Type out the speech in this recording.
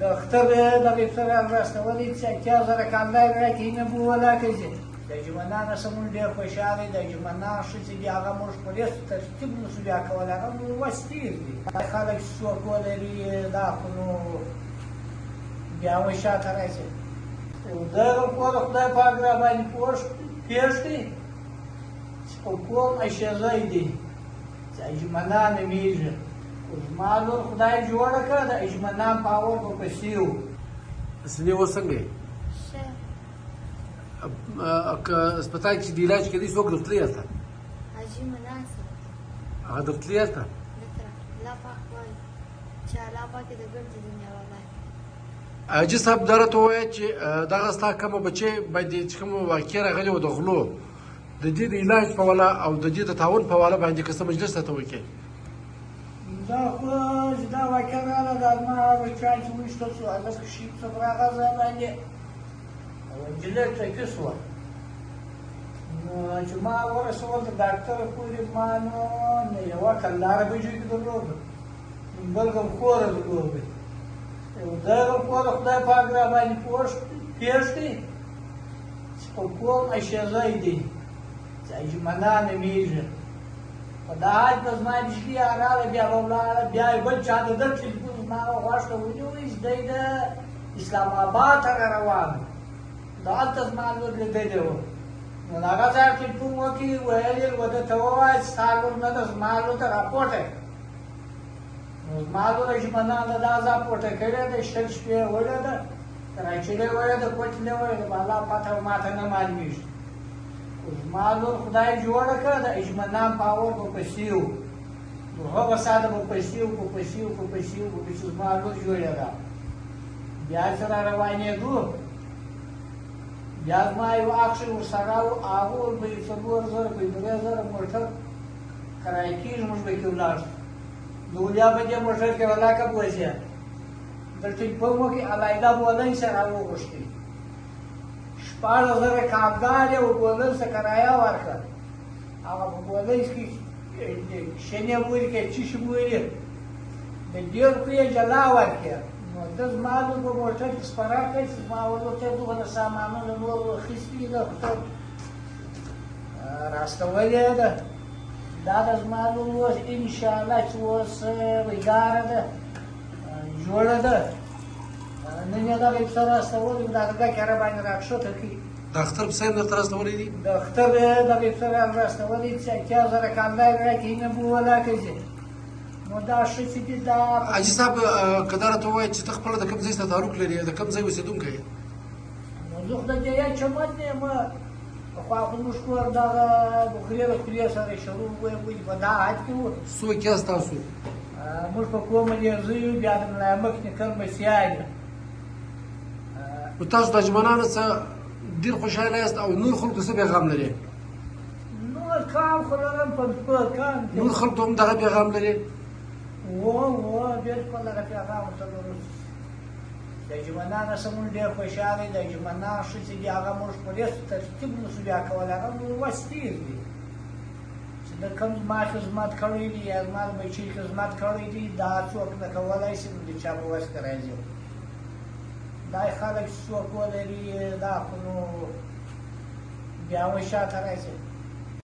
د اختر دغه افترار راستولی چې اتیا زره کاندای راکړي نه بو ولاکړي د جمنان سمون ډېر خوشاله د جمنان ښځې بیا هغه موږ په دې ترتیب نشو بیا کولی هغه وستیر دي خلک څوک ولري دا خو نو بیا وایي شاته راځي دغه کور خدای پاک را باندې پېښ کړي چې په کوم اشیزی دي چې اجمنان نومیږي زما لور خدای جوړه کړه د اجمنان پاور په پسې و سنې اوس څنګه یې هسپتال کې د علاج کوي څوک درتلی هلته حاجي منان صاحب هغه درتلی هلته الله پاک وایي چې الله پاک د ګرځي دنیا وایي حاجي صاحب دا راته ووایه چې دغه ستا کومه بچې باندې چې کومه واقع راغلې وه د غلو د دې د علاج په والا او د دې د تعاون په والا باندې که څه مجلس راته وکړې دا خو چې دا واقع راغله دا زما بچیان چې ویشتل شو هلک شي څه په هغه ځای باندې او نجلۍ ټپي شوه نو چې ما ورسول د ډاکټر پورې ما نو یوه کندهاره بجو کې درلوده بل کوم کوره درلوده دغه کور خدای پاک را باندې پېښ کړي چې په کوم اشیزی دي چې اجمنان نومیږي په دا حج به زما بجلي راغله بیا به ولاړه بیا یې بل چا د ده ټلیفون زما غوږ ته ونیوی چې دی د اسلام آباد ته را روان د هلته زما لور لیدلی و نو د هغه ځای ټلیفون وکړي ویل یې و ده ته ووایه چې ستا لور نه ده زما لور ته راپورته کړه نو زما لور اجمنان ده دا راپورته کړې ده شل شپې وړې ده کراچۍ وړې ده کوچلې وړې ده الله پته ماته نه معلومېږي زما لور خدای جوړه کړه د اجمنان پاور په پسې و نو هغه ساده په پسې و په پسې و په پسې و په پسې زما لور جوړېده بیا چې را روانېدو بیا زما یو اکشن ورسره و هغه وربه یې 4 زره په 3 زره موټر کرایه کېږي موږ به کې ولاړ شو دولیا په دې موټر کې ولاکه بوځي د ټلیفون وکړي علاحده بولۍ سره راوغوښتي 16000 کارګار یې وبولل څه کرایه ورکړه هغه په بولۍ کې شنې بولي کې چیشي بولي د ډېر خو یې جلا ورکړه نو ده زما لور په موټر کې سپاره کړی چې زما ورته دومره سامانونه نور اخیستي ده خو راستولې ده دا د زما لور اوس انشاءالله چې اوس بیداره ده جوړه ده نن یې دغه افسر راستولی د هغه کې را باندې راکښته کړي د اختر په صاحب درته راستولی دي د اختر دغه افسر راستولی چې اتیا زره کاندای راکړي نه بو ولاکړي نو دا ښځې دي دا حاجي صاحب که دا راته ووایه چې ته خپله د کوم ځای سره تعلق لرې د کوم ځای اوسېدونکی یې نو زه خو د دې چمن یم پخوا خو موږ کور دغه د خولې له خولې سره شروع وایي په دا حد کې وو څوک یاست تاسو موږ په کومه لېرزه یو بیا د ملایمک نیکه لمسیان یو نو تاسو د اجمنانو څخه ډېر خوشحاله یاست او نور خلکو څه پیغام لري نور کام خو لرم په خپل کام نور خلکو هم دغه پیغام لري بالکل دغه پیغام ورته لرو د اجمنانو سمون ډېر خوشحاله د اجمنان ښځې دي هغه موږ په دې ترتیب نشو بیا کولی هغه وستیر دي چې د کوم زما خدمت کړی دي یا زما د بچي خدمت کړی دي دا څوک نه کولی شي نو د چا په وس کې راځي دا خلک څوک ولري دا خو نو بیا وایي شاته راځي